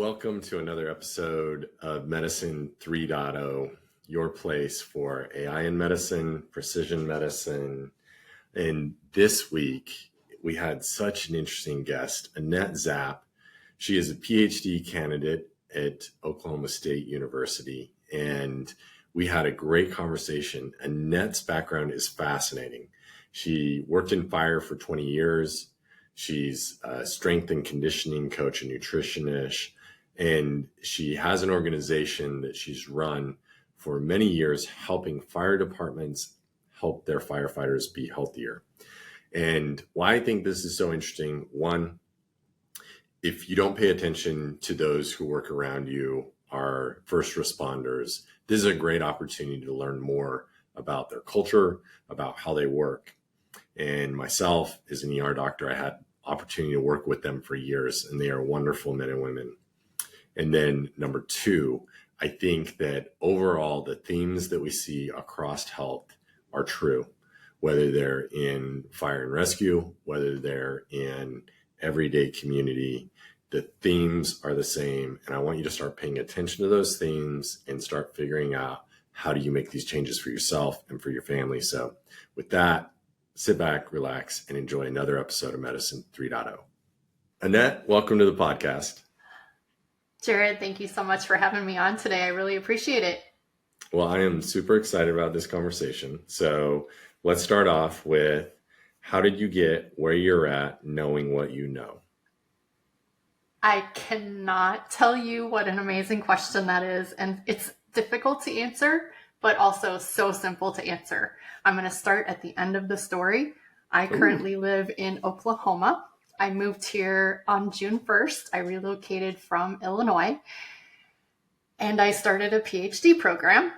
Welcome to another episode of Medicine 3.0, your place for AI in medicine, precision medicine. And this week, we had such an interesting guest, Annette Zapp. She is a PhD candidate at Oklahoma State University, and we had a great conversation. Annette's background is fascinating. She worked in fire for 20 years. She's a strength and conditioning coach and nutritionist, and she has an organization that she's run for many years, helping fire departments help their firefighters be healthier. And why I think this is so interesting, one, if you don't pay attention to those who work around you, are first responders, this is a great opportunity to learn more about their culture, about how they work. And myself, as an ER doctor, I had opportunity to work with them for years, and they are wonderful men and women. And then number two, I think that overall the themes that we see across health are true, whether they're in fire and rescue, whether they're in everyday community, the themes are the same. And I want you to start paying attention to those themes and start figuring out how do you make these changes for yourself and for your family. So with that, sit back, relax, and enjoy another episode of Medicine 3.0. Annette, welcome to the podcast. Jared, thank you so much for having me on today. I really appreciate it. Well, I am super excited about this conversation. So let's start off with, how did you get where you're at knowing what you know? I cannot tell you what an amazing question that is. And it's difficult to answer, but also so simple to answer. I'm going to start at the end of the story. I currently live in Oklahoma. I moved here on June 1st. I relocated from Illinois, and I started a PhD program.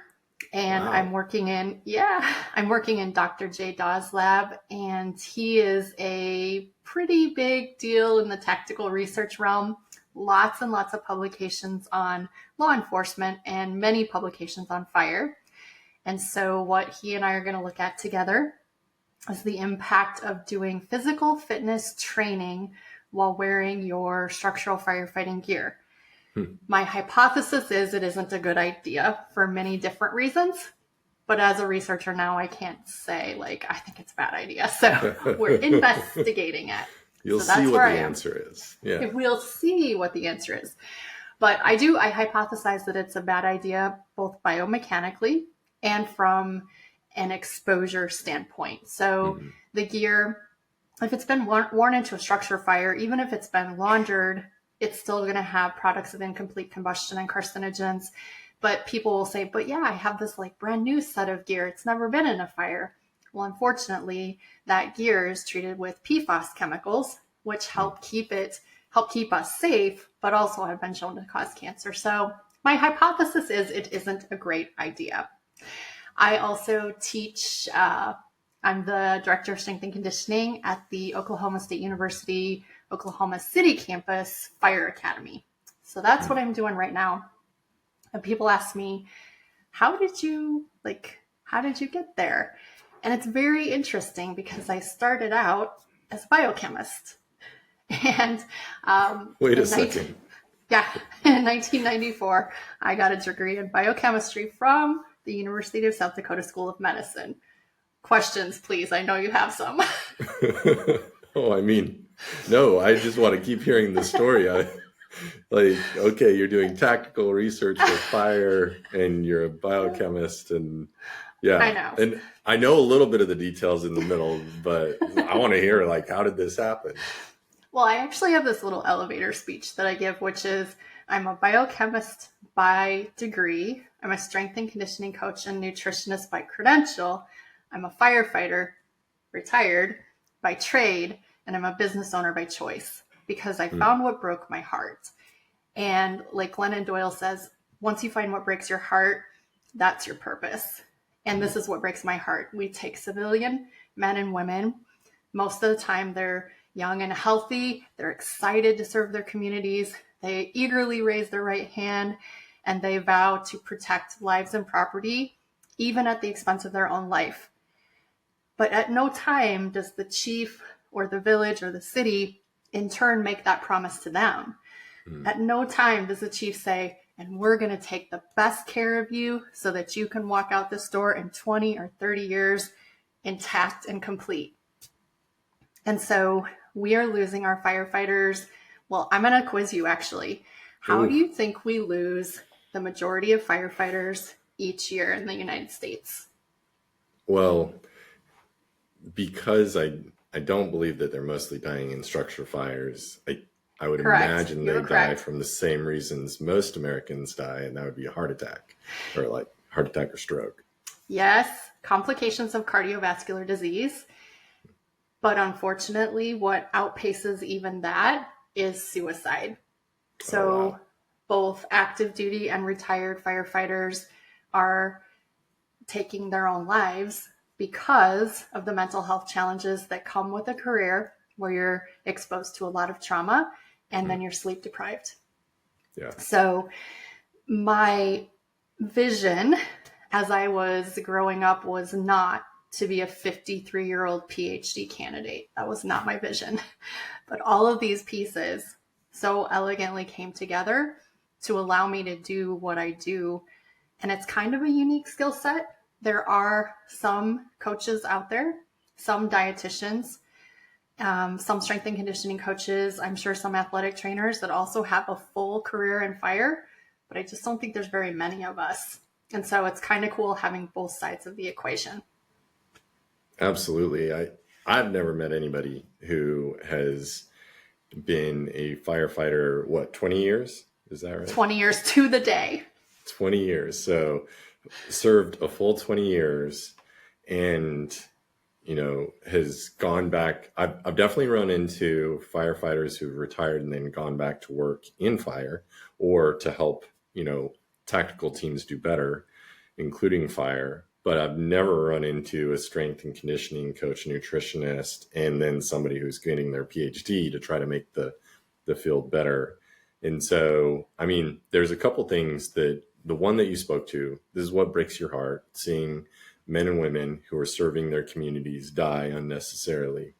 And wow. I'm working in Dr. J. Dawes' lab, and he is a pretty big deal in the tactical research realm. Lots and lots of publications on law enforcement and many publications on fire. And so what he and I are going to look at together is the impact of doing physical fitness training while wearing your structural firefighting gear. My hypothesis is it isn't a good idea for many different reasons, but as a researcher now, I can't say, I think it's a bad idea. So we're investigating it. You'll see what the answer is. Yeah. We'll see what the answer is. But I hypothesize that it's a bad idea, both biomechanically and from an exposure standpoint. So the gear, if it's been worn into a structure fire, even if it's been laundered, it's still going to have products of incomplete combustion and carcinogens. But people will say, but yeah, I have this brand new set of gear. It's never been in a fire. Well, unfortunately, that gear is treated with PFAS chemicals, which help keep us safe, but also have been shown to cause cancer. So my hypothesis is it isn't a great idea. I also teach, I'm the director of strength and conditioning at the Oklahoma State University, Oklahoma City campus Fire Academy. So that's what I'm doing right now. And people ask me, how did you get there? And it's very interesting because I started out as a biochemist. And wait a second. In 1994, I got a degree in biochemistry from the University of South Dakota School of Medicine. Questions, please. I know you have some. No, I just want to keep hearing the story. Okay, you're doing tactical research with fire and you're a biochemist, and yeah. I know. And I know a little bit of the details in the middle, but I want to hear, how did this happen? Well, I actually have this little elevator speech that I give, which is, I'm a biochemist by degree. I'm a strength and conditioning coach and nutritionist by credential. I'm a firefighter, retired by trade, and I'm a business owner by choice because I found what broke my heart. And like Glennon Doyle says, once you find what breaks your heart, that's your purpose. And this is what breaks my heart. We take civilian men and women. Most of the time, they're young and healthy. They're excited to serve their communities. They eagerly raise their right hand, and they vow to protect lives and property, even at the expense of their own life. But at no time does the chief or the village or the city in turn make that promise to them. At no time does the chief say, and we're going to take the best care of you so that you can walk out this door in 20 or 30 years intact and complete. And so we are losing our firefighters. Well, I'm going to quiz you actually. How do you think we lose the majority of firefighters each year in the United States? Well, because I don't believe that they're mostly dying in structure fires. I would Correct. imagine You're they correct. die from the same reasons most Americans die, and that would be a heart attack, or like heart attack or stroke. Yes, complications of cardiovascular disease. But unfortunately, what outpaces even that is suicide. So Oh, wow. both active duty and retired firefighters are taking their own lives because of the mental health challenges that come with a career where you're exposed to a lot of trauma and then you're sleep deprived. Yeah. So my vision as I was growing up was not to be a 53-year-old PhD candidate. That was not my vision. But all of these pieces so elegantly came together to allow me to do what I do. And it's kind of a unique skill set. There are some coaches out there, some dietitians, some strength and conditioning coaches, I'm sure some athletic trainers that also have a full career in fire, but I just don't think there's very many of us. And so it's kind of cool having both sides of the equation. Absolutely. I've never met anybody who has been a firefighter, 20 years? Is that right? 20 years to the day. 20 years. So served a full 20 years and, has gone back. I've definitely run into firefighters who've retired and then gone back to work in fire or to help, tactical teams do better, including fire. But I've never run into a strength and conditioning coach, nutritionist, and then somebody who's getting their PhD to try to make the field better. And so, there's a couple things that the one that you spoke to, this is what breaks your heart, seeing men and women who are serving their communities die unnecessarily.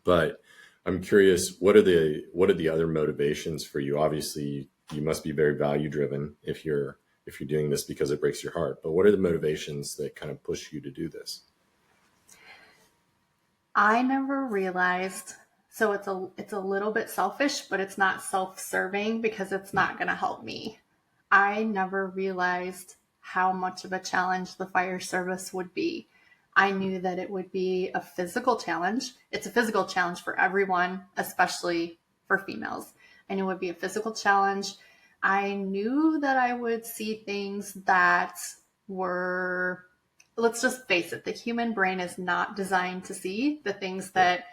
But I'm curious, what are the other motivations for you? Obviously, you must be very value driven if you're doing this because it breaks your heart. But what are the motivations that kind of push you to do this? I never realized, so it's a little bit selfish, but it's not self-serving because it's not going to help me. I never realized how much of a challenge the fire service would be. I knew that it would be a physical challenge. It's a physical challenge for everyone, especially for females. I knew it would be a physical challenge. I knew that I would see things that were, let's just face it, the human brain is not designed to see the things that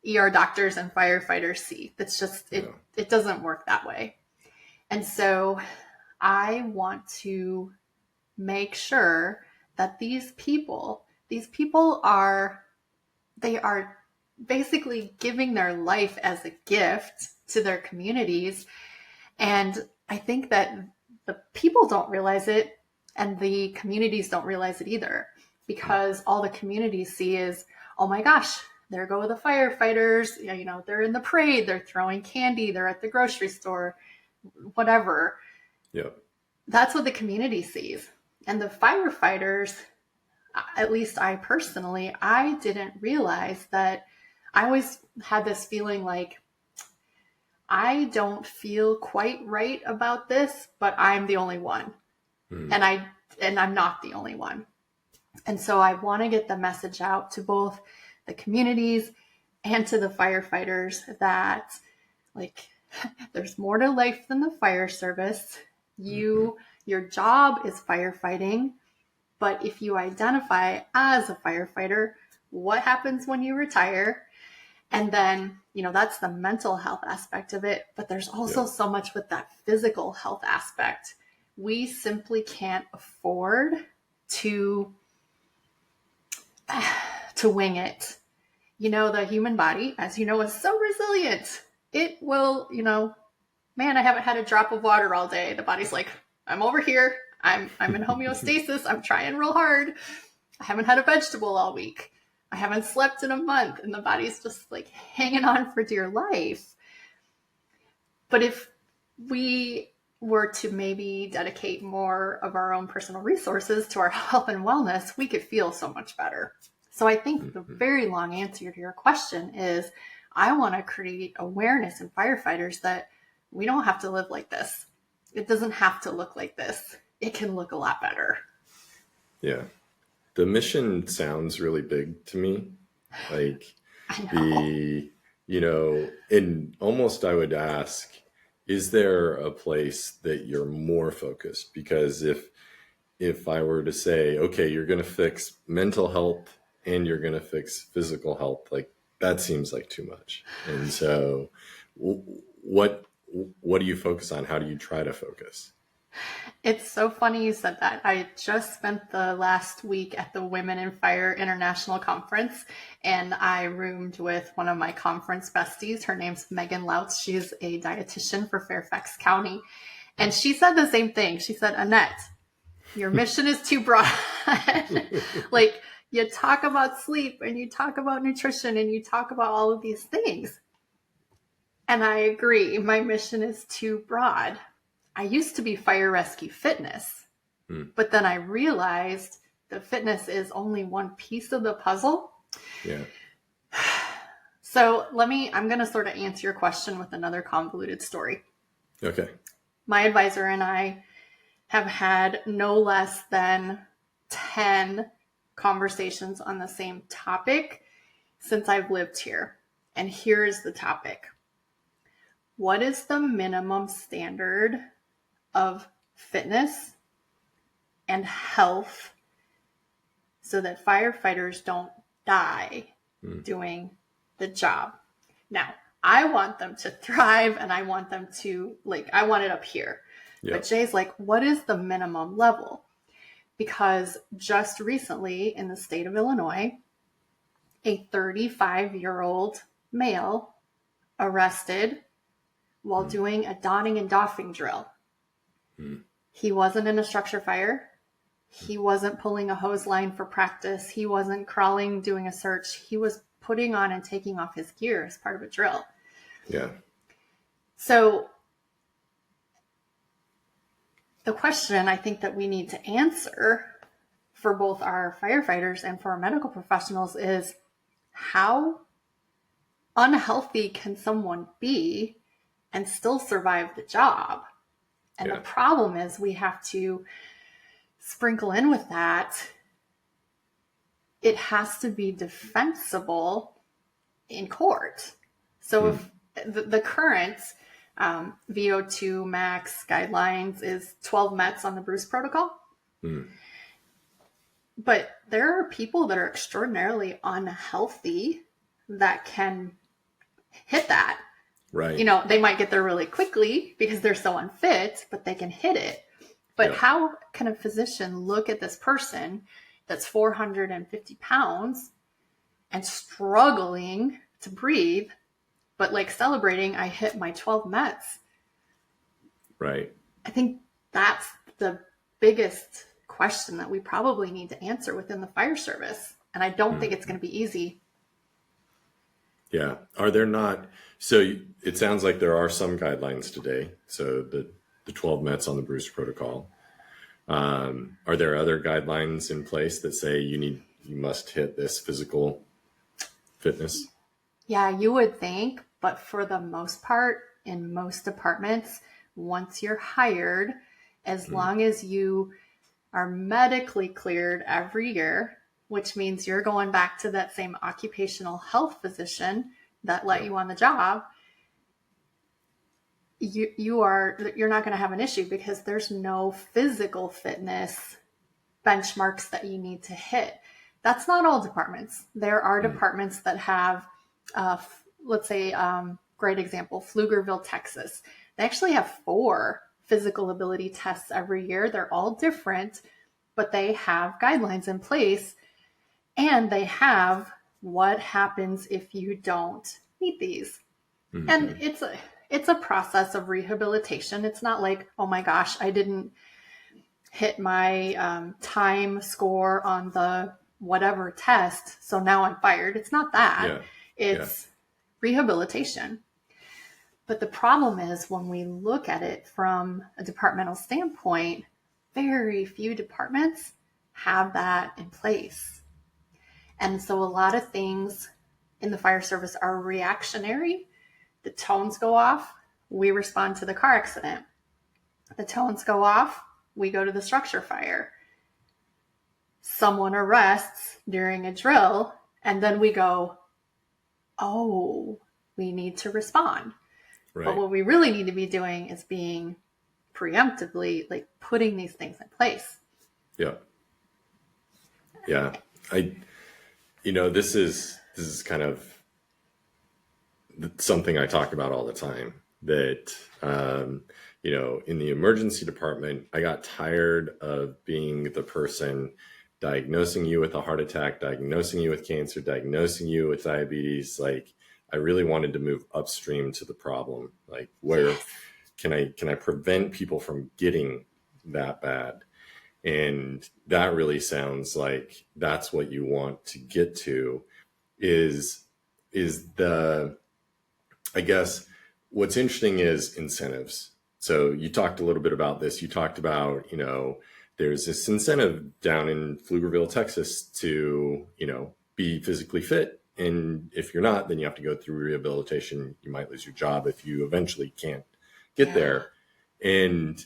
ER doctors and firefighters see. That's just, it doesn't work that way. And so I want to make sure that these people are basically giving their life as a gift to their communities. And I think that the people don't realize it and the communities don't realize it either, because all the communities see is, oh my gosh, there go the firefighters, they're in the parade, they're throwing candy, they're at the grocery store, whatever. Yep. That's what the community sees. And the firefighters, at least I personally, I didn't realize that. I always had this feeling like, I don't feel quite right about this, but I'm the only one. And I'm not the only one. And so I want to get the message out to both the communities and to the firefighters that there's more to life than the fire service. Your job is firefighting, but if you identify as a firefighter, what happens when you retire? And then, that's the mental health aspect of it, but there's also so much with that physical health aspect. We simply can't afford to wing it. The human body, as you know, is so resilient. It will, man, I haven't had a drop of water all day. The body's like, I'm over here. I'm in homeostasis. I'm trying real hard. I haven't had a vegetable all week. I haven't slept in a month. And the body's just hanging on for dear life. But if we were to maybe dedicate more of our own personal resources to our health and wellness, we could feel so much better. So I think the very long answer to your question is I want to create awareness in firefighters that we don't have to live like this. It doesn't have to look like this. It can look a lot better. Yeah. The mission sounds really big to me. Like and almost I would ask, is there a place that you're more focused? Because if I were to say, okay, you're going to fix mental health and you're going to fix physical health, like that seems like too much. And so what do you focus on? How do you try to focus? It's so funny you said that. I just spent the last week at the Women in Fire International Conference, and I roomed with one of my conference besties. Her name's Megan Lautz. She's a dietitian for Fairfax County. And she said the same thing. She said, Annette, your mission is too broad. Like, you talk about sleep and you talk about nutrition and you talk about all of these things. And I agree. My mission is too broad. I used to be fire rescue fitness, but then I realized that fitness is only one piece of the puzzle. Yeah. So I'm going to sort of answer your question with another convoluted story. Okay. My advisor and I have had no less than 10 conversations on the same topic since I've lived here. And here's the topic. What is the minimum standard of fitness and health so that firefighters don't die doing the job? Now, I want them to thrive and I want them to, I want it up here. Yep. But Jay's like, what is the minimum level? Because just recently in the state of Illinois, a 35-year-old male arrested while doing a donning and doffing drill. He wasn't in a structure fire. He wasn't pulling a hose line for practice. He wasn't crawling, doing a search. He was putting on and taking off his gear as part of a drill. Yeah. So the question I think that we need to answer for both our firefighters and for our medical professionals is, how unhealthy can someone be and still survive the job? And the problem is we have to sprinkle in with that. It has to be defensible in court. So if the current VO2 max guidelines is 12 METs on the Bruce protocol. But there are people that are extraordinarily unhealthy that can hit that. Right. They might get there really quickly because they're so unfit, but they can hit it. But how can a physician look at this person that's 450 pounds and struggling to breathe, but celebrating, I hit my 12 METs? Right. I think that's the biggest question that we probably need to answer within the fire service. And I don't think it's going to be easy. Yeah. Are there not? So it sounds like there are some guidelines today. So the 12 METs on the Bruce protocol. Are there other guidelines in place that say you must hit this physical fitness? Yeah, you would think, but for the most part, in most departments, once you're hired, as long as you are medically cleared every year, which means you're going back to that same occupational health physician that let you on the job, you're not going to have an issue because there's no physical fitness benchmarks that you need to hit. That's not all departments. There are departments that have, let's say, great example, Pflugerville, Texas. They actually have 4 physical ability tests every year. They're all different, but they have guidelines in place. And they have what happens if you don't meet these. And it's a process of rehabilitation. It's not like, oh my gosh, I didn't hit my time score on the whatever test, so now I'm fired. It's not that. It's rehabilitation. But the problem is when we look at it from a departmental standpoint, very few departments have that in place. And so a lot of things in the fire service are reactionary. The tones go off, we respond to the car accident. The tones go off, we go to the structure fire. Someone arrests during a drill, and then we go, oh, we need to respond. Right. But what we really need to be doing is being preemptively, like putting these things in place. Yeah. Yeah. This is kind of something I talk about all the time, that, in the emergency department, I got tired of being the person diagnosing you with a heart attack, diagnosing you with cancer, diagnosing you with diabetes. Like, I really wanted to move upstream to the problem. Like, where can I prevent people from getting that bad? And that really sounds like that's what you want to get to, is I guess what's interesting is incentives. So you talked a little bit about this. You talked about, there's this incentive down in Pflugerville, Texas to, be physically fit. And if you're not, then you have to go through rehabilitation. You might lose your job if you eventually can't get there. And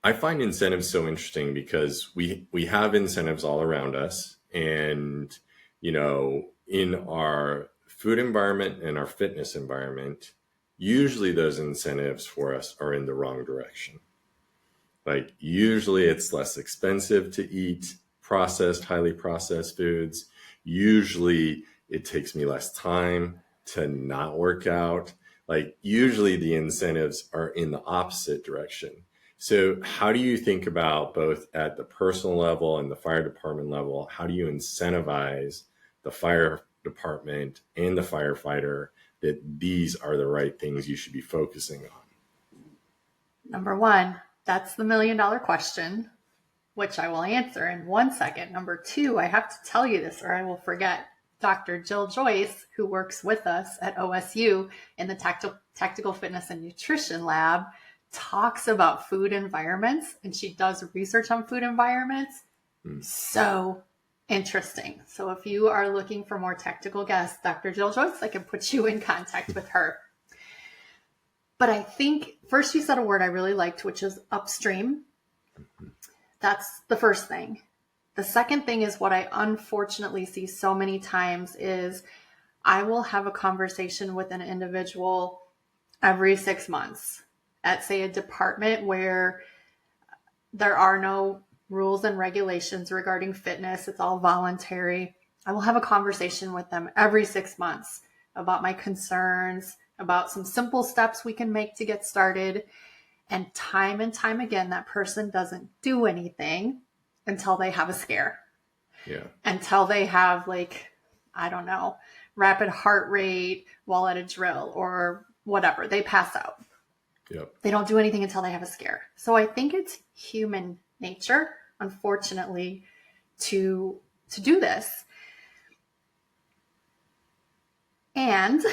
I find incentives so interesting because we have incentives all around us. And, in our food environment and our fitness environment, usually those incentives for us are in the wrong direction. Like, usually it's less expensive to eat highly processed foods. Usually it takes me less time to not work out. Like, usually the incentives are in the opposite direction. So how do you think about, both at the personal level and the fire department level, how do you incentivize the fire department and the firefighter that these are the right things you should be focusing on? Number one, that's the $1 million question, which I will answer in 1 second. Number two, I have to tell you this or I will forget. Dr. Jill Joyce, who works with us at OSU in the Tactical Fitness and Nutrition Lab, talks about food environments, and she does research on food environments. So interesting. So if you are looking for more tactical guests, Dr. Jill Joyce, I can put you in contact with her. But I think first you said a word I really liked, which is upstream. That's the first thing. The second thing is what I unfortunately see so many times is I will have a conversation with an individual every 6 months at, say, a department where there are no rules and regulations regarding fitness. It's all voluntary. I will have a conversation with them every 6 months about my concerns, about some simple steps we can make to get started. And time again, that person doesn't do anything until they have a scare. Yeah. Until they have, like, I don't know, rapid heart rate while at a drill or whatever. They pass out. Yep. They don't do anything until they have a scare. So I think it's human nature, unfortunately, to do this. And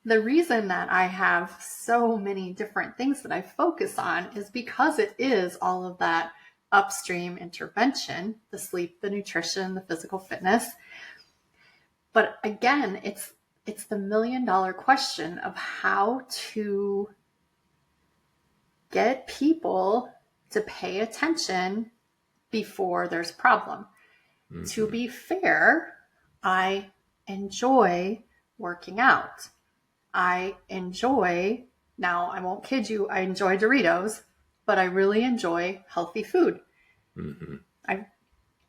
the reason that I have so many different things that I focus on is because it is all of that upstream intervention, the sleep, the nutrition, the physical fitness. But again, it's the $1 million question of how to get people to pay attention before there's a problem. Mm-hmm. To be fair, I enjoy working out. I enjoy, now I won't kid you, I enjoy Doritos, but I really enjoy healthy food. Mm-hmm.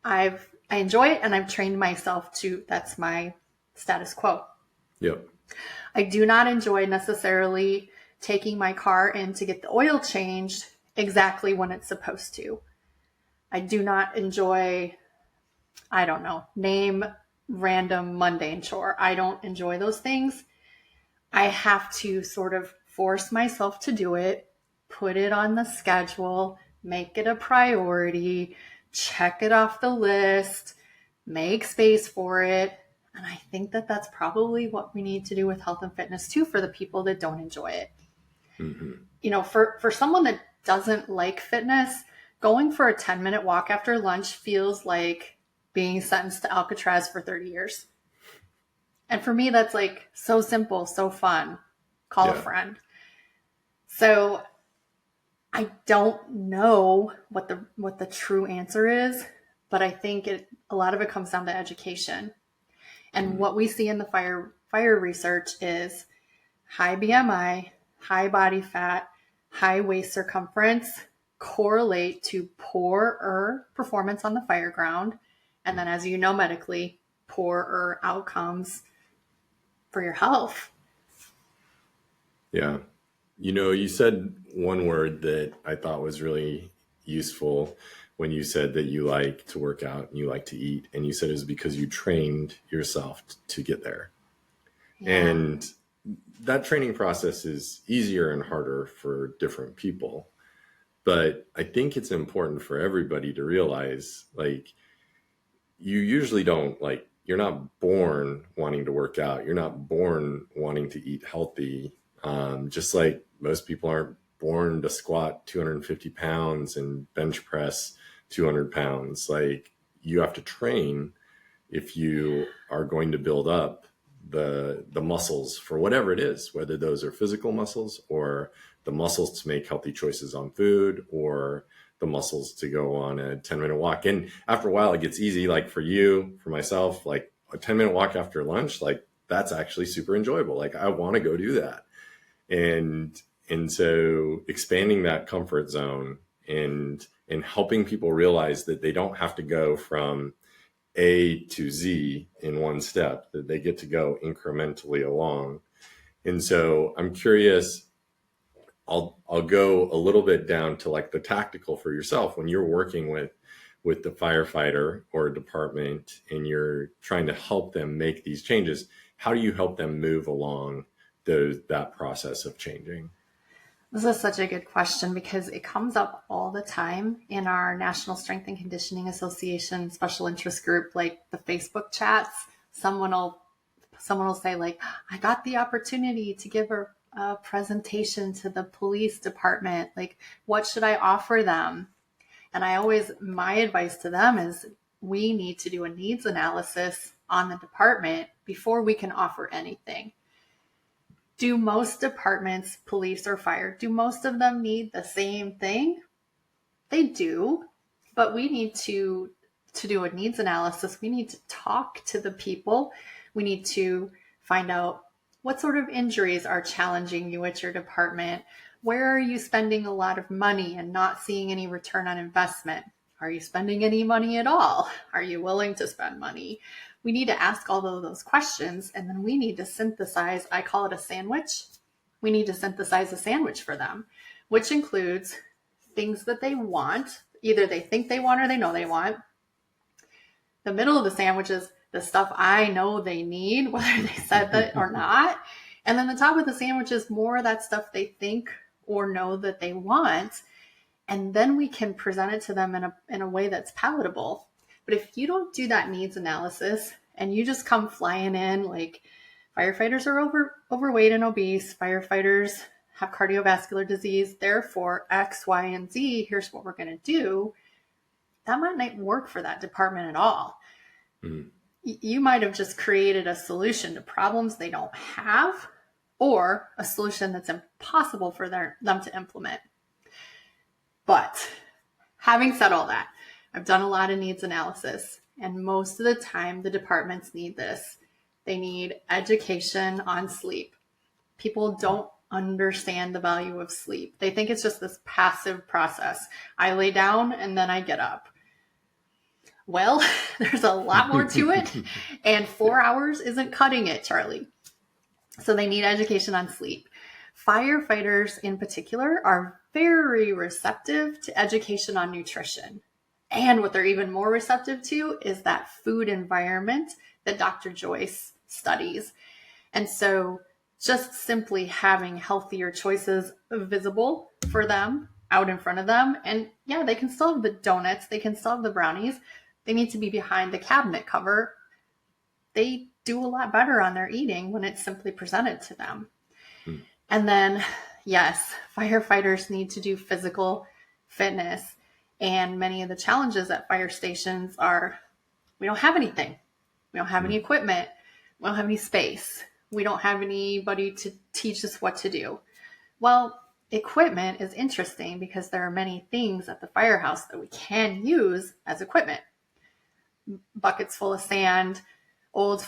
I enjoy it, and I've trained myself to, that's my status quo. Yep. I do not enjoy necessarily taking my car in to get the oil changed exactly when it's supposed to. I do not enjoy, I don't know, name random mundane chore. I don't enjoy those things. I have to sort of force myself to do it, put it on the schedule, make it a priority, check it off the list, make space for it. And I think that that's probably what we need to do with health and fitness too, for the people that don't enjoy it. Mm-hmm. For someone that doesn't like fitness, going for a 10-minute walk after lunch feels like being sentenced to Alcatraz for 30 years. And for me, that's like so simple, so fun. Call a Yeah. friend. So I don't know what the true answer is, but I think a lot of it comes down to education. And Mm. what we see in the fire research is high BMI, high body fat, high waist circumference correlate to poorer performance on the fire ground. And then, as you know, medically, poorer outcomes for your health. Yeah. You said one word that I thought was really useful when you said that you like to work out and you like to eat. And you said it was because you trained yourself to get there. Yeah. And that training process is easier and harder for different people. But I think it's important for everybody to realize, like, you usually don't, like, you're not born wanting to work out. You're not born wanting to eat healthy. Just like most people aren't born to squat 250 pounds and bench press 200 pounds. Like, you have to train if you are going to build up the muscles for whatever it is, whether those are physical muscles or the muscles to make healthy choices on food or the muscles to go on a 10-minute walk. And after a while, it gets easy. Like for you, for myself, like a 10-minute walk after lunch, like that's actually super enjoyable. Like I want to go do that. And so expanding that comfort zone and helping people realize that they don't have to go from A to Z in one step, that they get to go incrementally along. And so I'm curious, I'll go a little bit down to like the tactical for yourself when you're working with the firefighter or a department and you're trying to help them make these changes. How do you help them move along that process of changing? This is such a good question because it comes up all the time in our National Strength and Conditioning Association special interest group, like the Facebook chats. Someone will say like, I got the opportunity to give a presentation to the police department. Like, what should I offer them? And my advice to them is we need to do a needs analysis on the department before we can offer anything. Do most departments, police or fire, do most of them need the same thing? They do, but we need to do a needs analysis. We need to talk to the people. We need to find out what sort of injuries are challenging you at your department. Where are you spending a lot of money and not seeing any return on investment? Are you spending any money at all? Are you willing to spend money? We need to ask all of those questions, and then we need to synthesize, I call it a sandwich. We need to synthesize a sandwich for them, which includes things that they want, either they think they want or they know they want. The middle of the sandwich is the stuff I know they need, whether they said that or not. And then the top of the sandwich is more of that stuff they think or know that they want. And then we can present it to them in a way that's palatable. But if you don't do that needs analysis and you just come flying in like firefighters are overweight and obese, firefighters have cardiovascular disease, therefore X, Y, and Z, here's what we're going to do, that might not work for that department at all. Mm. You might have just created a solution to problems they don't have, or a solution that's impossible for them to implement. But having said all that, I've done a lot of needs analysis, and most of the time the departments need this. They need education on sleep. People don't understand the value of sleep. They think it's just this passive process. I lay down and then I get up. Well, there's a lot more to it, and 4 hours isn't cutting it, Charlie. So they need education on sleep. Firefighters in particular are very receptive to education on nutrition. And what they're even more receptive to is that food environment that Dr. Joyce studies. And so just simply having healthier choices visible for them out in front of them. And yeah, they can still have the donuts. They can still have the brownies. They need to be behind the cabinet cover. They do a lot better on their eating when it's simply presented to them. And then, yes, firefighters need to do physical fitness. And many of the challenges at fire stations are we don't have anything. We don't have any equipment. We don't have any space. We don't have anybody to teach us what to do. Well, equipment is interesting because there are many things at the firehouse that we can use as equipment. Buckets full of sand, old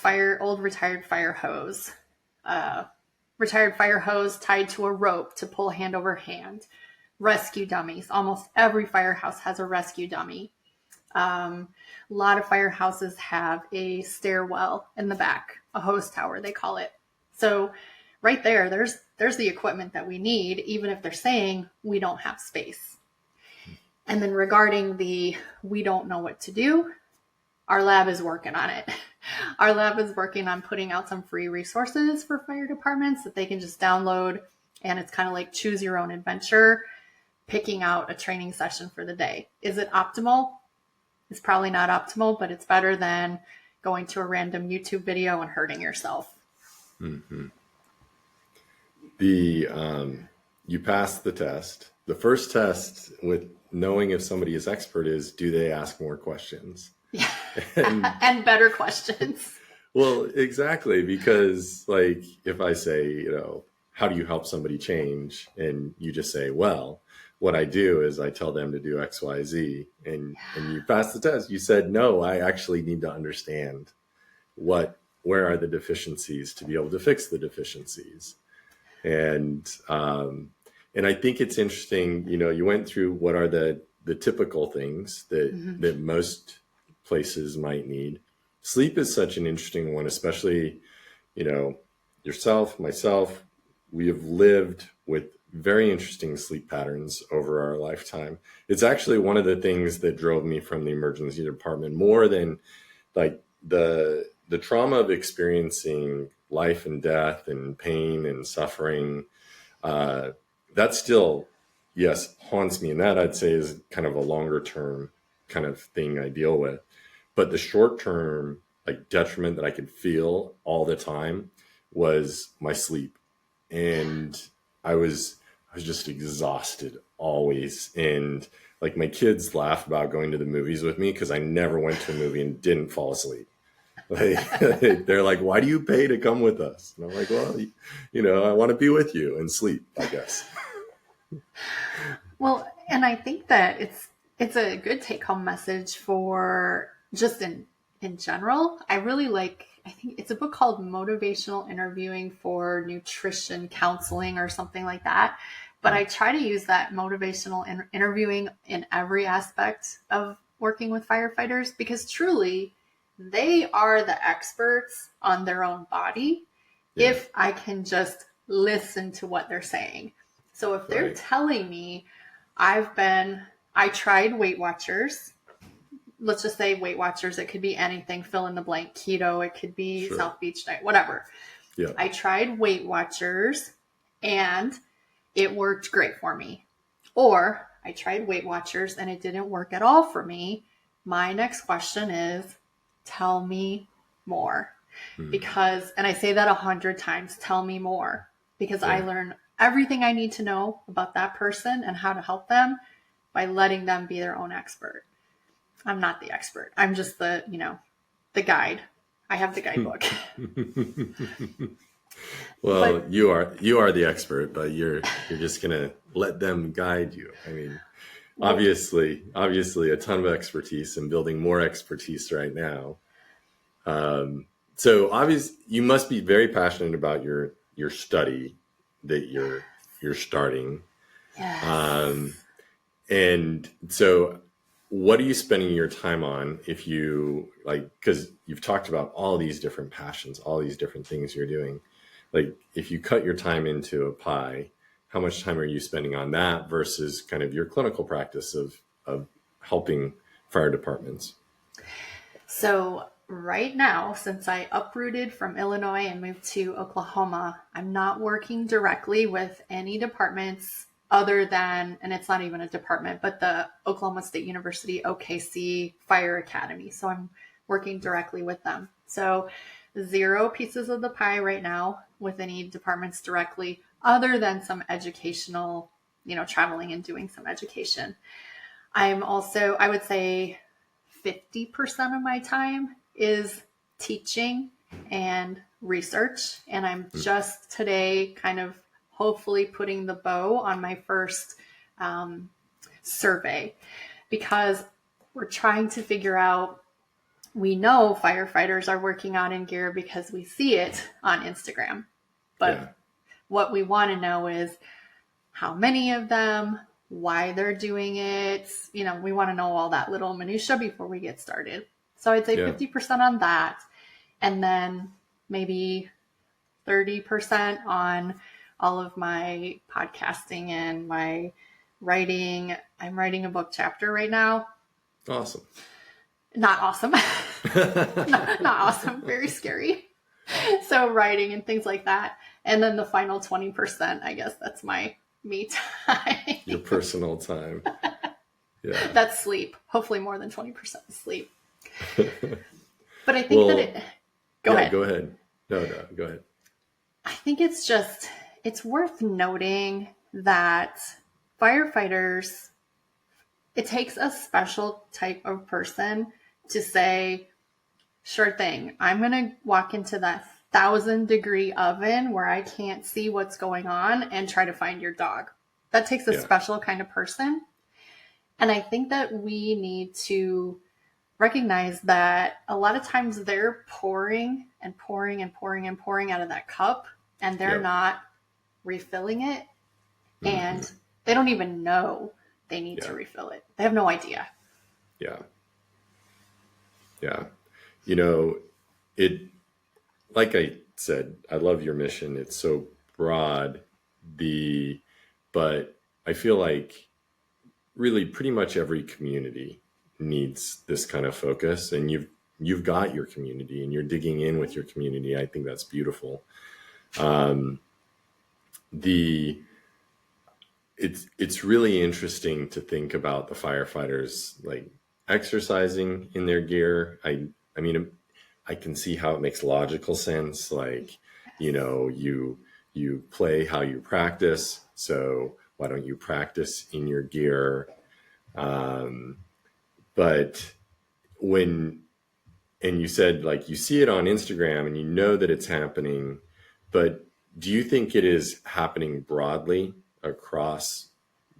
retired fire hose, retired fire hose tied to a rope to pull hand over hand, rescue dummies. Almost every firehouse has a rescue dummy. A lot of firehouses have a stairwell in the back, a hose tower, they call it. So right there's the equipment that we need, even if they're saying we don't have space. And then regarding we don't know what to do, our lab is working on it. Our lab is working on putting out some free resources for fire departments that they can just download. And it's kind of like choose your own adventure, picking out a training session for the day. Is it optimal? It's probably not optimal, but it's better than going to a random YouTube video and hurting yourself. Mm-hmm. You passed the test. The first test with knowing if somebody is expert is, do they ask more questions? Yeah. And better questions. Well, exactly. Because like, if I say, how do you help somebody change? And you just say, well, what I do is I tell them to do X, Y, Z, and you pass the test. You said, no, I actually need to understand where are the deficiencies to be able to fix the deficiencies. And I think it's interesting, you went through what are the typical things that most places might need. Sleep is such an interesting one, especially, yourself, myself, we have lived with very interesting sleep patterns over our lifetime. It's actually one of the things that drove me from the emergency department more than like the trauma of experiencing life and death and pain and suffering. That still, yes, haunts me. And that I'd say is kind of a longer term kind of thing I deal with. But the short term like detriment that I could feel all the time was my sleep. And I was just exhausted always. And like my kids laugh about going to the movies with me because I never went to a movie and didn't fall asleep. They're like, why do you pay to come with us? And I'm like, well, I want to be with you and sleep, I guess. Well, and I think that it's a good take-home message for just in general. I think it's a book called Motivational Interviewing for Nutrition Counseling or something like that. But I try to use that motivational interviewing in every aspect of working with firefighters because truly they are the experts on their own body if I can just listen to what they're saying. So if they're telling me I tried Weight Watchers, let's just say Weight Watchers, it could be anything, fill in the blank, keto, it could be South Beach diet, whatever. Yeah. I tried Weight Watchers and it worked great for me. Or I tried Weight Watchers and it didn't work at all for me. My next question is, tell me more. Because, and I say that 100 times, tell me more, because I learn everything I need to know about that person and how to help them by letting them be their own expert. I'm not the expert. I'm just the guide. I have the guidebook. Well, you are the expert, but you're just going to let them guide you. I mean, obviously a ton of expertise and building more expertise right now. So obviously you must be very passionate about your study that you're starting. Yes. And so what are you spending your time on if you because you've talked about all these different passions, all these different things you're doing. Like if you cut your time into a pie, how much time are you spending on that versus kind of your clinical practice of helping fire departments? So right now, since I uprooted from Illinois and moved to Oklahoma, I'm not working directly with any departments other than, and it's not even a department, but the Oklahoma State University OKC Fire Academy. So I'm working directly with them. So zero pieces of the pie right now with any departments directly, other than some educational, traveling and doing some education. I'm also, I would say 50% of my time is teaching and research. And I'm just today kind of hopefully putting the bow on my first survey, because we're trying to figure out, we know firefighters are working out in gear because we see it on Instagram. But what we want to know is how many of them, why they're doing it. We want to know all that little minutia before we get started. So I'd say 50% on that. And then maybe 30% on all of my podcasting and my writing. I'm writing a book chapter right now. Awesome. Not awesome. not awesome. Very scary. So writing and things like that. And then the final 20%, I guess that's my me time. Your personal time. Yeah. That's sleep. Hopefully more than 20% sleep. But I think that Go ahead. Go ahead. No, go ahead. I think it's worth noting that firefighters, it takes a special type of person to say, sure thing, I'm going to walk into that 1,000-degree oven where I can't see what's going on and try to find your dog. That takes a special kind of person. And I think that we need to recognize that a lot of times they're pouring and pouring and pouring and pouring out of that cup, and they're not refilling it. And they don't even know they need to refill it. They have no idea. Yeah. Yeah. Like I said, I love your mission. It's so broad, but I feel like really pretty much every community needs this kind of focus, and you've got your community and you're digging in with your community. I think that's beautiful. It's really interesting to think about the firefighters like exercising in their gear. I mean, I can see how it makes logical sense. Like, you play how you practice. So why don't you practice in your gear? But and you said like you see it on Instagram and you know that it's happening, but do you think it is happening broadly across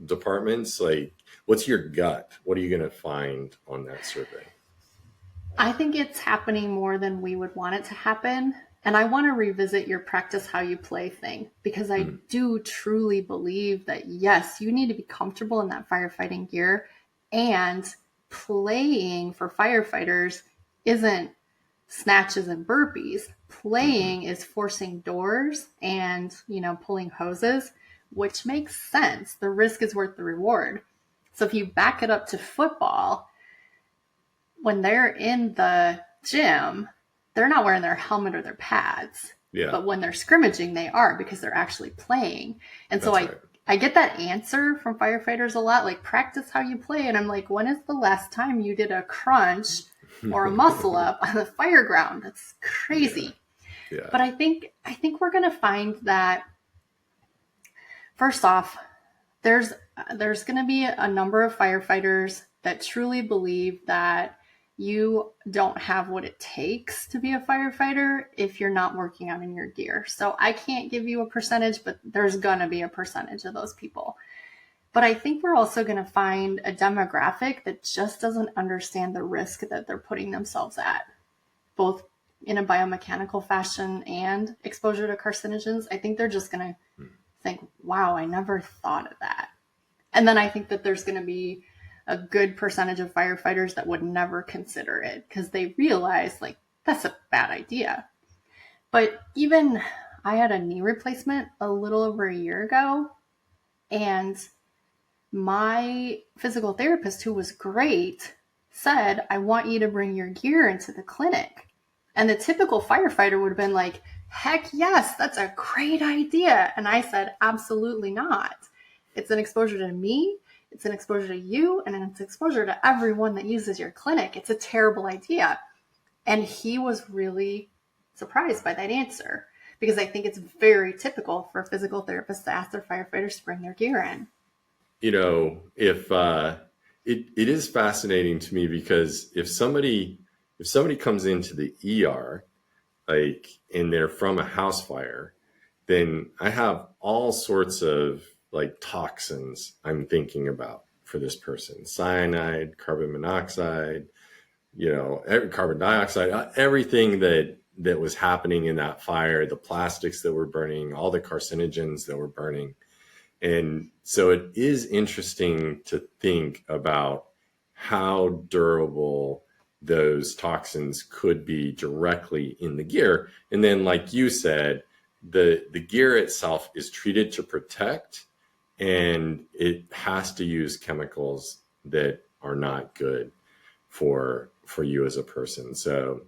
departments? Like, what's your gut? What are you going to find on that survey? I think it's happening more than we would want it to happen. And I want to revisit your practice how you play thing, because I do truly believe that, yes, you need to be comfortable in that firefighting gear, and playing for firefighters isn't snatches and burpees. Playing is forcing doors and, pulling hoses, which makes sense. The risk is worth the reward. So if you back it up to football, when they're in the gym, they're not wearing their helmet or their pads. Yeah. But when they're scrimmaging, they are, because they're actually playing. And so I get that answer from firefighters a lot, like, practice how you play. And I'm like, when is the last time you did a crunch or a muscle up on the fire ground? That's crazy. Yeah. But I think we're going to find that, first off, there's going to be a number of firefighters that truly believe that you don't have what it takes to be a firefighter if you're not working out in your gear. So I can't give you a percentage, but there's going to be a percentage of those people. But I think we're also going to find a demographic that just doesn't understand the risk that they're putting themselves at, both in a biomechanical fashion and exposure to carcinogens. I think they're just going to think, wow, I never thought of that. And then I think that there's going to be a good percentage of firefighters that would never consider it because they realize, like, that's a bad idea. But even I had a knee replacement a little over a year ago, and my physical therapist, who was great, said, I want you to bring your gear into the clinic. And the typical firefighter would have been like, heck yes, that's a great idea. And I said, absolutely not. It's an exposure to me. It's an exposure to you, and it's exposure to everyone that uses your clinic. It's a terrible idea. And he was really surprised by that answer, because I think it's very typical for physical therapists to ask their firefighters to bring their gear in. If it is fascinating to me, because if somebody comes into the ER, like, and they're from a house fire, then I have all sorts of like toxins I'm thinking about for this person: cyanide, carbon monoxide, carbon dioxide, everything that was happening in that fire, the plastics that were burning, all the carcinogens that were burning. And so it is interesting to think about how durable those toxins could be directly in the gear. And then, like you said, the gear itself is treated to protect, and it has to use chemicals that are not good for you as a person. So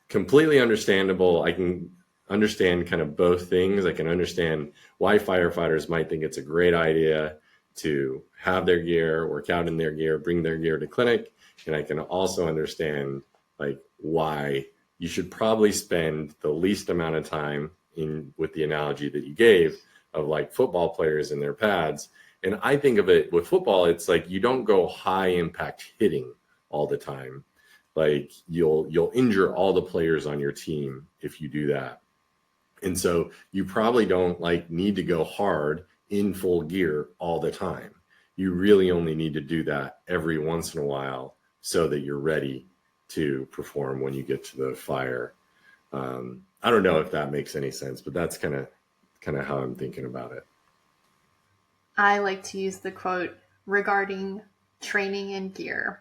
completely understandable. I can understand kind of both things. I can understand why firefighters might think it's a great idea to have their gear, work out in their gear, bring their gear to clinic. And I can also understand like why you should probably spend the least amount of time in, with the analogy that you gave of like football players in their pads. And I think of it with football, it's like you don't go high impact hitting all the time. Like you'll injure all the players on your team if you do that. And so you probably don't like need to go hard in full gear all the time. You really only need to do that every once in a while so that you're ready to perform when you get to the fire. I don't know if that makes any sense, but that's kind of how I'm thinking about it. I like to use the quote regarding training and gear: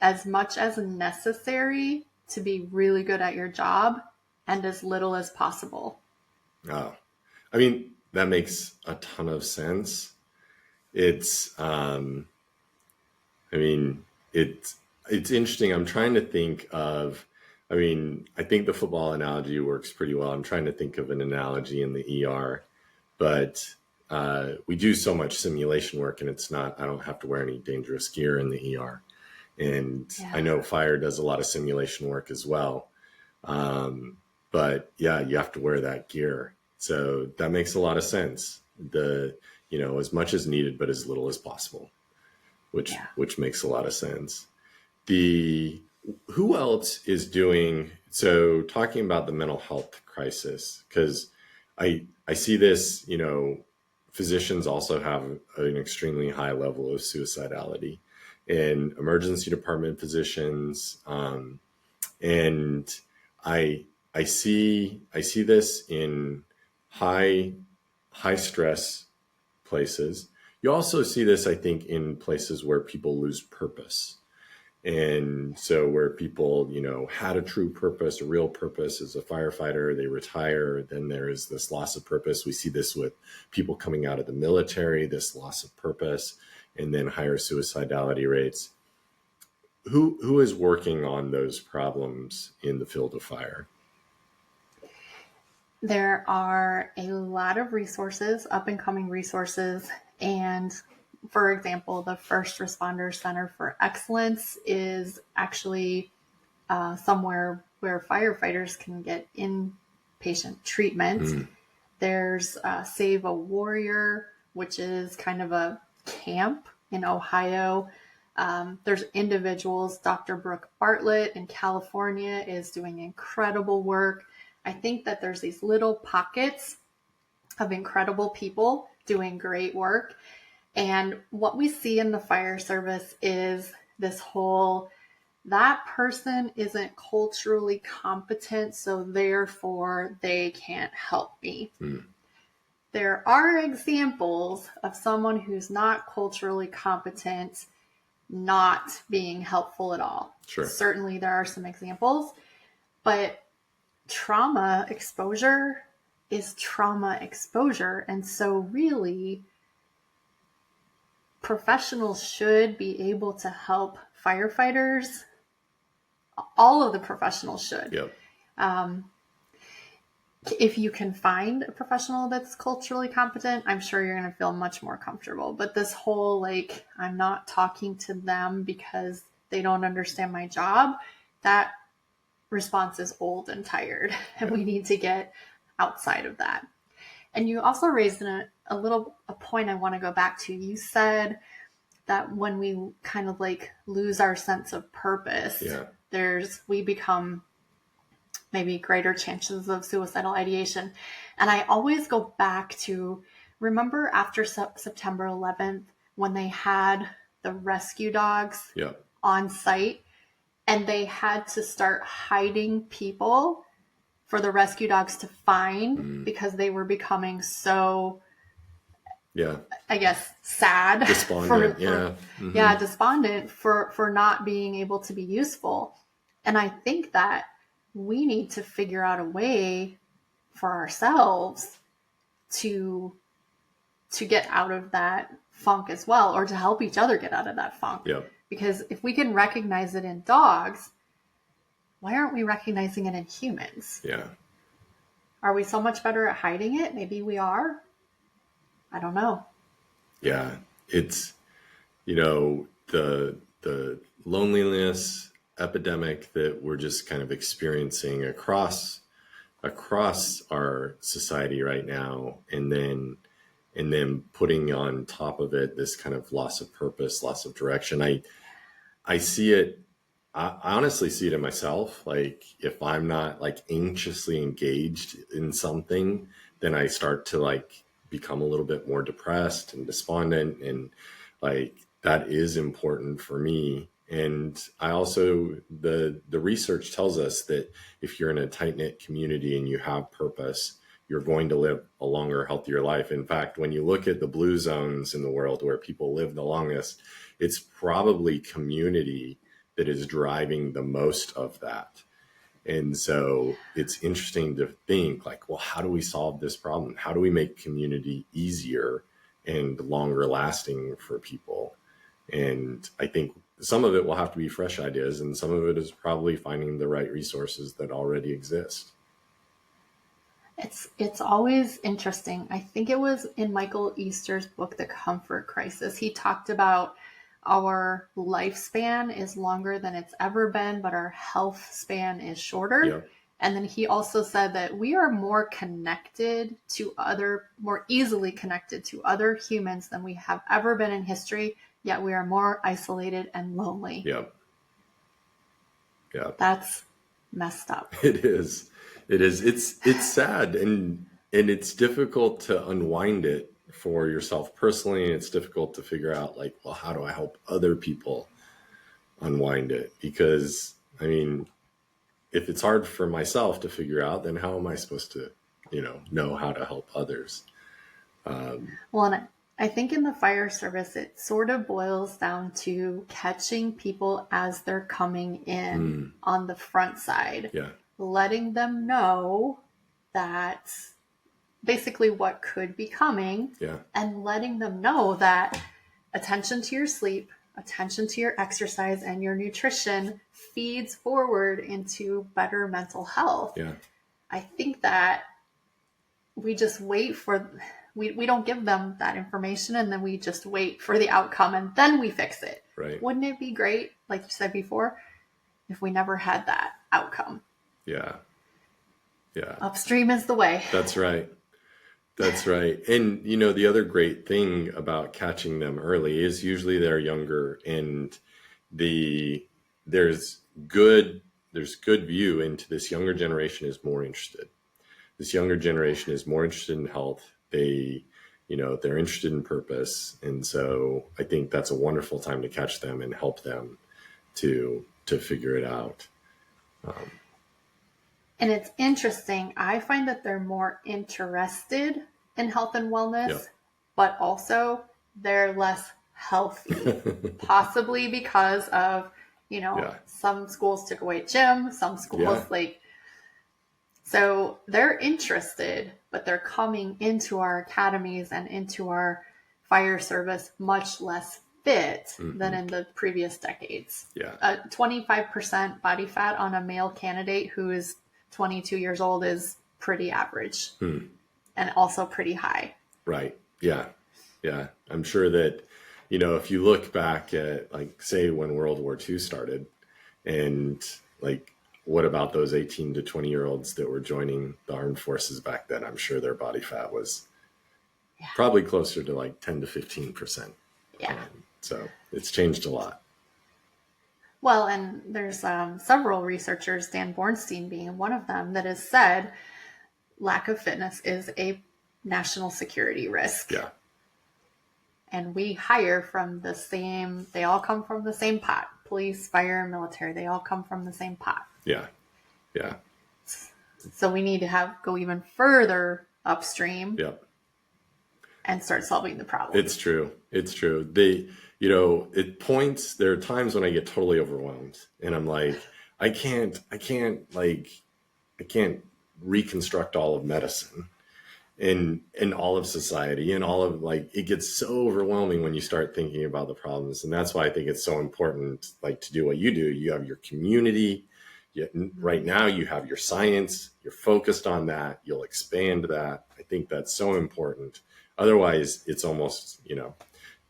as much as necessary to be really good at your job, and as little as possible. Oh, I mean, that makes a ton of sense. It's, it's interesting. I'm trying to think of, I think the football analogy works pretty well. I'm trying to think of an analogy in the ER, but we do so much simulation work, and I don't have to wear any dangerous gear in the ER. And yeah. I know fire does a lot of simulation work as well. But yeah, you have to wear that gear. So that makes a lot of sense. As much as needed, but as little as possible, which makes a lot of sense. Who else is doing, so talking about the mental health crisis, because I see this, physicians also have an extremely high level of suicidality, and emergency department physicians. And I see this in high stress places. You also see this, I think, in places where people lose purpose. And so where people, had a true purpose, a real purpose as a firefighter, they retire, then there is this loss of purpose. We see this with people coming out of the military, this loss of purpose, and then higher suicidality rates. Who is working on those problems in the field of fire? There are a lot of resources, up and coming resources. And for example, the First Responder Center for Excellence is actually somewhere where firefighters can get inpatient treatment. There's Save a Warrior, which is kind of a camp in Ohio. There's individuals. Dr. Brooke Bartlett in California is doing incredible work. I think that there's these little pockets of incredible people doing great work. And what we see in the fire service is this whole, that person isn't culturally competent, so therefore they can't help me. There are examples of someone who's not culturally competent not being helpful at all. Sure. Certainly there are some examples, but trauma exposure is trauma exposure. And so really, professionals should be able to help firefighters. All of the professionals should. Yep. If you can find a professional that's culturally competent, I'm sure you're going to feel much more comfortable. But this whole, I'm not talking to them because they don't understand my job, that response is old and tired, and we need to get outside of that. And you also raised a point I want to go back to. You said that when we kind of like lose our sense of purpose, we become maybe greater chances of suicidal ideation. And I always go back to, remember after September 11th, when they had the rescue dogs on site, and they had to start hiding people for the rescue dogs to find because they were becoming so, I guess, sad. Despondent, despondent for not being able to be useful. And I think that we need to figure out a way for ourselves to get out of that funk as well, or to help each other get out of that funk. Because if we can recognize it in dogs, why aren't we recognizing it in humans? Are we so much better at hiding it? Maybe we are. I don't know. It's, the loneliness epidemic that we're just kind of experiencing across our society right now, and then putting on top of it this kind of loss of purpose, loss of direction. I see it. I honestly see it in myself. Like, if I'm not like anxiously engaged in something, then I start to like become a little bit more depressed and despondent, and like that is important for me. And I also, the research tells us that if you're in a tight-knit community and you have purpose, you're going to live a longer, healthier life. In fact, when you look at the blue zones in the world where people live the longest, it's probably community that is driving the most of that. And so it's interesting to think like, well, how do we solve this problem? How do we make community easier and longer lasting for people? And I think some of it will have to be fresh ideas, and some of it is probably finding the right resources that already exist. It's always interesting. I think it was in Michael Easter's book, The Comfort Crisis. He talked about our lifespan is longer than it's ever been, but our health span is shorter. And then he also said that we are more easily connected to other humans than we have ever been in history, yet we are more isolated and lonely. That's messed up. It is. It's sad, and it's difficult to unwind it for yourself personally. And it's difficult to figure out like, well, how do I help other people unwind it? Because I mean, if it's hard for myself to figure out, then how am I supposed to, know how to help others? Well, and I think in the fire service, it sort of boils down to catching people as they're coming in on the front side, letting them know that basically what could be coming, and letting them know that attention to your sleep, attention to your exercise and your nutrition feeds forward into better mental health. I think that we just wait for, we don't give them that information, and then we just wait for the outcome, and then we fix it. Right. Wouldn't it be great, like you said before, if we never had that outcome? Upstream is the way. That's right. And, the other great thing about catching them early is usually they're younger, and there's good view into this younger generation is more interested. This younger generation is more interested in health. They're interested in purpose. And so I think that's a wonderful time to catch them and help them to figure it out. And it's interesting. I find that they're more interested in health and wellness, but also they're less healthy, possibly because of, some schools took away gym, some schools so they're interested, but they're coming into our academies and into our fire service much less fit than in the previous decades. 25% body fat on a male candidate who is 22 years old is pretty average and also pretty high. Right. Yeah. I'm sure that, if you look back at like, say when World War II started, and like what about those 18 to 20-year-olds that were joining the armed forces back then? I'm sure their body fat was probably closer to like 10 to 15%. Yeah. So it's changed a lot. Well, and there's several researchers, Dan Bornstein being one of them, that has said lack of fitness is a national security risk. Yeah. And we hire from the same, they all come from the same pot. Police, fire, military, they all come from the same pot. Yeah. Yeah. So we need to go even further upstream. Yep. And start solving the problem. It's true. It's true. There are times when I get totally overwhelmed and I'm like, I can't reconstruct all of medicine and all of society and all of it gets so overwhelming when you start thinking about the problems. And that's why I think it's so important, to do what you do. You have your community. Right now you have your science, you're focused on that. You'll expand that. I think that's so important. Otherwise, it's almost, you're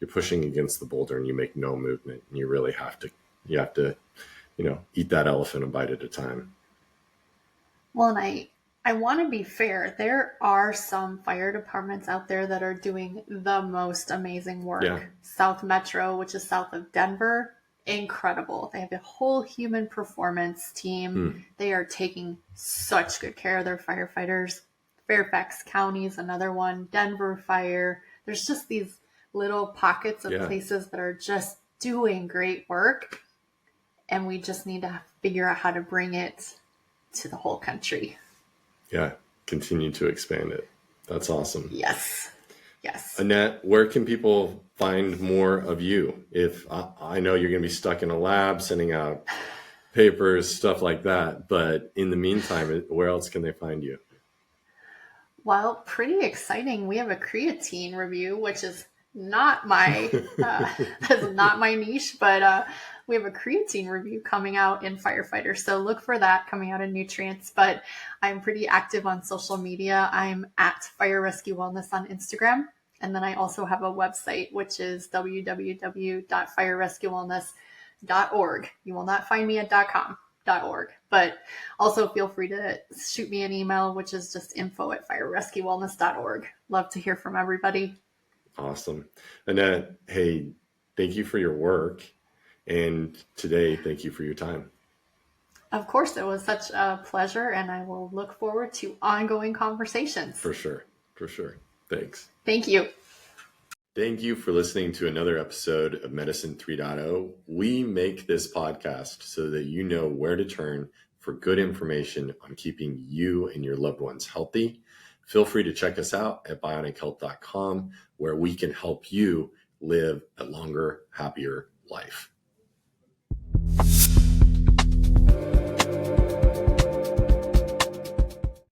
pushing against the boulder and you make no movement. And you really have to, eat that elephant a bite at a time. Well, and I want to be fair. There are some fire departments out there that are doing the most amazing work. Yeah. South Metro, which is south of Denver, incredible. They have a whole human performance team. They are taking such good care of their firefighters. Fairfax County is another one, Denver Fire. There's just these little pockets of places that are just doing great work. And we just need to figure out how to bring it to the whole country. Yeah, continue to expand it. That's awesome. Yes. Annette, where can people find more of you? If I know you're going to be stuck in a lab sending out papers, stuff like that. But in the meantime, where else can they find you? Well, pretty exciting. We have a creatine review, which is not my that's not my niche, but we have a creatine review coming out in Firefighter. So look for that coming out in Nutrients. But I'm pretty active on social media. I'm at Fire Rescue Wellness on Instagram. And then I also have a website, which is www.firerescuewellness.org. You will not find me at .com. .org, but also feel free to shoot me an email, which is just info@firerescuewellness.org. Love to hear from everybody. Awesome. Annette, hey, thank you for your work. And today, thank you for your time. Of course, it was such a pleasure, and I will look forward to ongoing conversations. For sure. Thanks. Thank you. Thank you for listening to another episode of Medicine 3.0. We make this podcast so that you know where to turn for good information on keeping you and your loved ones healthy. Feel free to check us out at bionichealth.com, where we can help you live a longer, happier life.